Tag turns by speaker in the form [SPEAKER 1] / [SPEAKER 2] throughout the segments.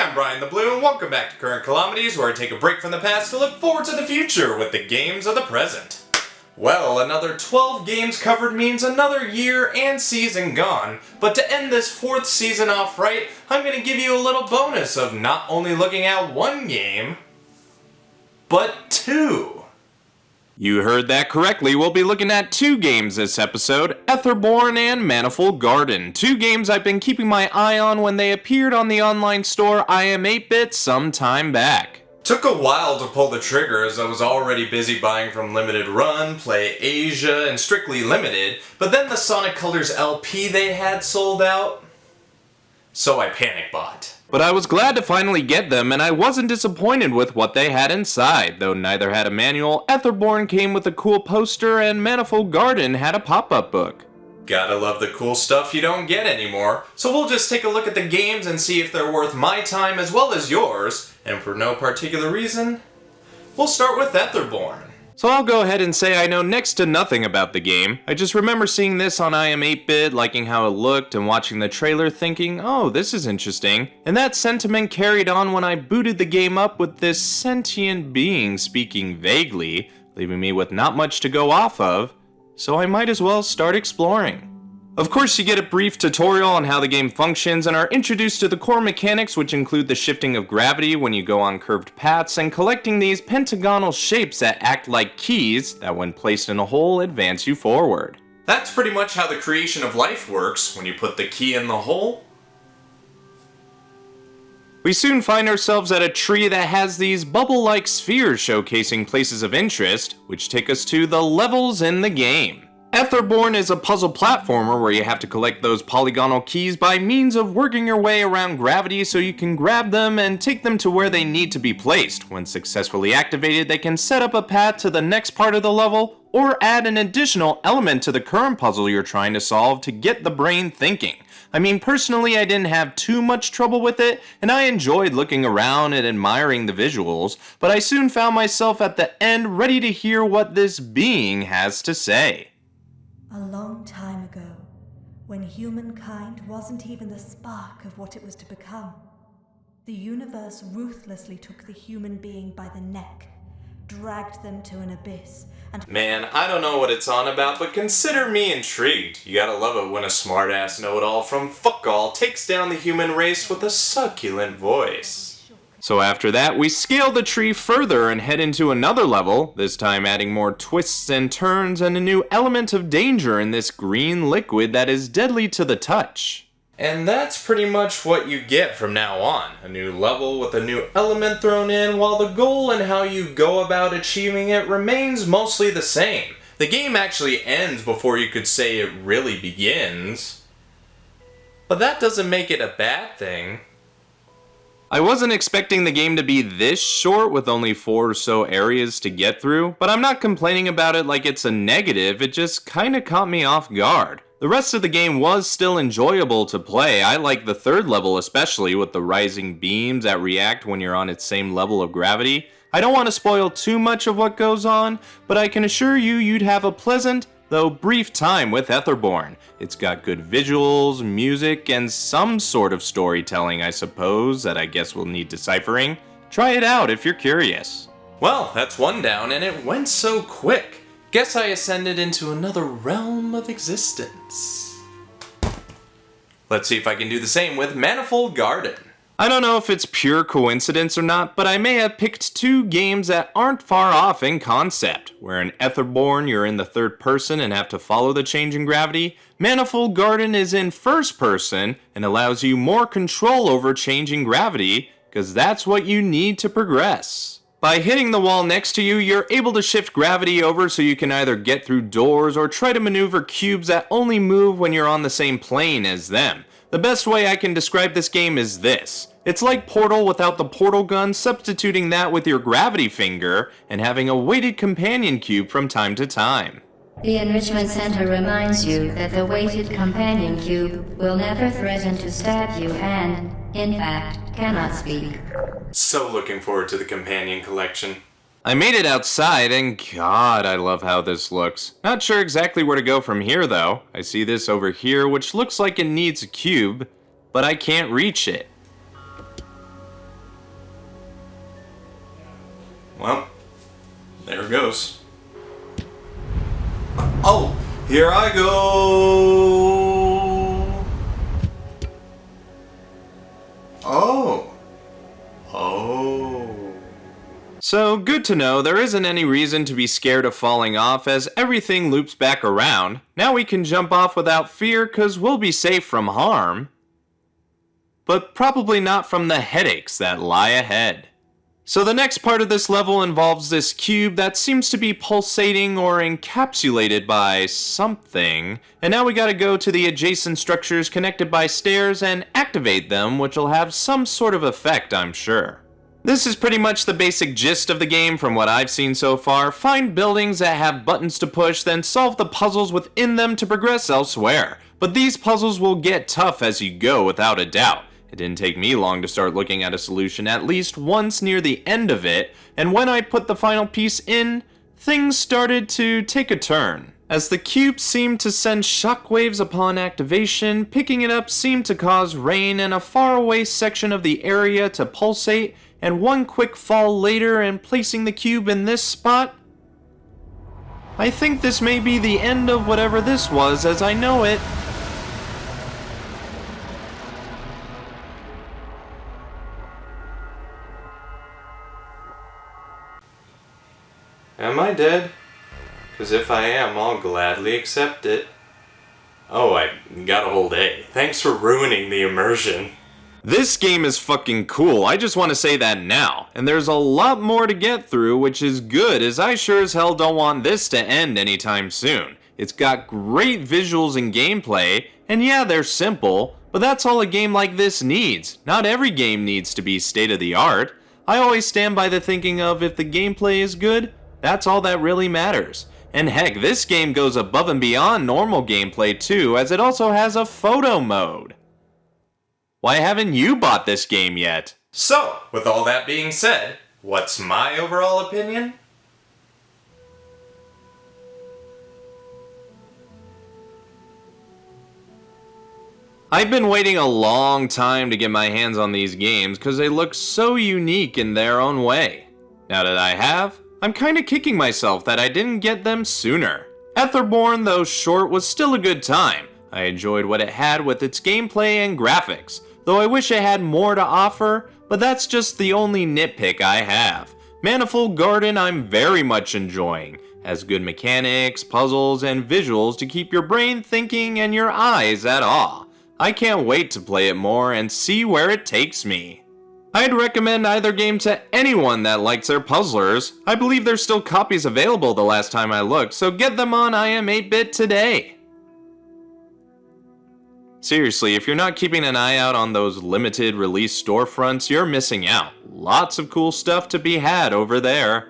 [SPEAKER 1] I'm BrianTheBlue, and welcome back to Current Calamities, where I take a break from the past to look forward to the future with the games of the present. Well, another 12 games covered means another year and season gone, but to end this 4th season off right, I'm going to give you a little bonus of not only looking at one game, but 2. You heard that correctly, we'll be looking at 2 games this episode, Etherborn and Manifold Garden. 2 games I've been keeping my eye on when they appeared on the online store iam8bit some time back. Took a while to pull the trigger as I was already busy buying from Limited Run, Play Asia, and Strictly Limited, but then the Sonic Colors LP they had sold out, so I panic bought. But I was glad to finally get them, and I wasn't disappointed with what they had inside. Though neither had a manual, Etherborn came with a cool poster, and Manifold Garden had a pop-up book. Gotta love the cool stuff you don't get anymore, so we'll just take a look at the games and see if they're worth my time as well as yours, and for no particular reason, we'll start with Etherborn. So I'll go ahead and say I know next to nothing about the game. I just remember seeing this on iam8bit, liking how it looked, and watching the trailer thinking, oh, this is interesting. And that sentiment carried on when I booted the game up with this sentient being speaking vaguely, leaving me with not much to go off of, so I might as well start exploring. Of course, you get a brief tutorial on how the game functions and are introduced to the core mechanics, which include the shifting of gravity when you go on curved paths and collecting these pentagonal shapes that act like keys that when placed in a hole advance you forward. That's pretty much how the creation of life works when you put the key in the hole. We soon find ourselves at a tree that has these bubble-like spheres showcasing places of interest, which take us to the levels in the game. Etherborn is a puzzle platformer where you have to collect those polygonal keys by means of working your way around gravity so you can grab them and take them to where they need to be placed. When successfully activated, they can set up a path to the next part of the level or add an additional element to the current puzzle you're trying to solve to get the brain thinking. I mean, personally, I didn't have too much trouble with it, and I enjoyed looking around and admiring the visuals, but I soon found myself at the end ready to hear what this being has to say.
[SPEAKER 2] A long time ago, when humankind wasn't even the spark of what it was to become, the universe ruthlessly took the human being by the neck, dragged them to an abyss, and—
[SPEAKER 1] Man, I don't know what it's on about, but consider me intrigued. You gotta love it when a smart-ass know-it-all from fuck-all takes down the human race with a succulent voice. So after that, we scale the tree further and head into another level, this time adding more twists and turns and a new element of danger in this green liquid that is deadly to the touch. And that's pretty much what you get from now on. A new level with a new element thrown in, while the goal and how you go about achieving it remains mostly the same. The game actually ends before you could say it really begins. But that doesn't make it a bad thing. I wasn't expecting the game to be this short with only 4 or so areas to get through, but I'm not complaining about it like it's a negative, it just kinda caught me off guard. The rest of the game was still enjoyable to play. I like the 3rd level especially, with the rising beams that react when you're on its same level of gravity. I don't want to spoil too much of what goes on, but I can assure you you'd have a pleasant, though brief time with Etherborn. It's got good visuals, music, and some sort of storytelling, I suppose, that I guess will need deciphering. Try it out if you're curious. Well, that's one down, and it went so quick. Guess I ascended into another realm of existence. Let's see if I can do the same with Manifold Garden. I don't know if it's pure coincidence or not, but I may have picked 2 games that aren't far off in concept. Where in Etherborn you're in the 3rd person and have to follow the change in gravity, Manifold Garden is in 1st person and allows you more control over changing gravity, because that's what you need to progress. By hitting the wall next to you, you're able to shift gravity over so you can either get through doors or try to maneuver cubes that only move when you're on the same plane as them. The best way I can describe this game is this. It's like Portal without the portal gun, substituting that with your gravity finger, and having a weighted companion cube from time to time.
[SPEAKER 3] The Enrichment Center reminds you that the weighted companion cube will never threaten to stab you and, in fact, cannot speak.
[SPEAKER 1] So looking forward to the companion collection. I made it outside, and God, I love how this looks. Not sure exactly where to go from here, though. I see this over here, which looks like it needs a cube, but I can't reach it. Well, there it goes. Oh, here I go! Oh. Oh. So, good to know there isn't any reason to be scared of falling off as everything loops back around. Now we can jump off without fear cause we'll be safe from harm. But probably not from the headaches that lie ahead. So the next part of this level involves this cube that seems to be pulsating or encapsulated by something, and now we gotta go to the adjacent structures connected by stairs and activate them, which will have some sort of effect, I'm sure. This is pretty much the basic gist of the game from what I've seen so far. Find buildings that have buttons to push, then solve the puzzles within them to progress elsewhere. But these puzzles will get tough as you go, without a doubt. It didn't take me long to start looking at a solution at least once near the end of it, and when I put the final piece in, things started to take a turn. As the cube seemed to send shockwaves upon activation, picking it up seemed to cause rain and a faraway section of the area to pulsate, and one quick fall later and placing the cube in this spot. I think this may be the end of whatever this was as I know it. Am I dead? Because if I am, I'll gladly accept it. Oh, I got a whole day. Thanks for ruining the immersion. This game is fucking cool, I just want to say that now. And there's a lot more to get through, which is good, as I sure as hell don't want this to end anytime soon. It's got great visuals and gameplay, and yeah, they're simple, but that's all a game like this needs. Not every game needs to be state-of-the-art. I always stand by the thinking of if the gameplay is good, that's all that really matters. And heck, this game goes above and beyond normal gameplay too, as it also has a photo mode. Why haven't you bought this game yet? So, with all that being said, what's my overall opinion? I've been waiting a long time to get my hands on these games because they look so unique in their own way. Now that I have, I'm kinda kicking myself that I didn't get them sooner. Etherborn, though short, was still a good time. I enjoyed what it had with its gameplay and graphics, though I wish it had more to offer, but that's just the only nitpick I have. Manifold Garden I'm very much enjoying. Has good mechanics, puzzles, and visuals to keep your brain thinking and your eyes at awe. I can't wait to play it more and see where it takes me. I'd recommend either game to anyone that likes their puzzlers. I believe there's still copies available the last time I looked, so get them on iam8bit today. Seriously, if you're not keeping an eye out on those limited release storefronts, you're missing out. Lots of cool stuff to be had over there.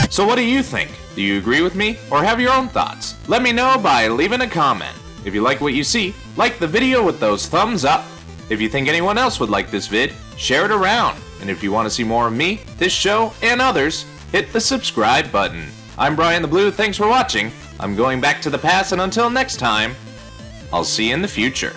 [SPEAKER 1] So what do you think? Do you agree with me, or have your own thoughts? Let me know by leaving a comment. If you like what you see, like the video with those thumbs up. If you think anyone else would like this vid, share it around. And if you want to see more of me, this show, and others, hit the subscribe button. I'm BrianTheBlue, thanks for watching. I'm going back to the past, and until next time, I'll see you in the future.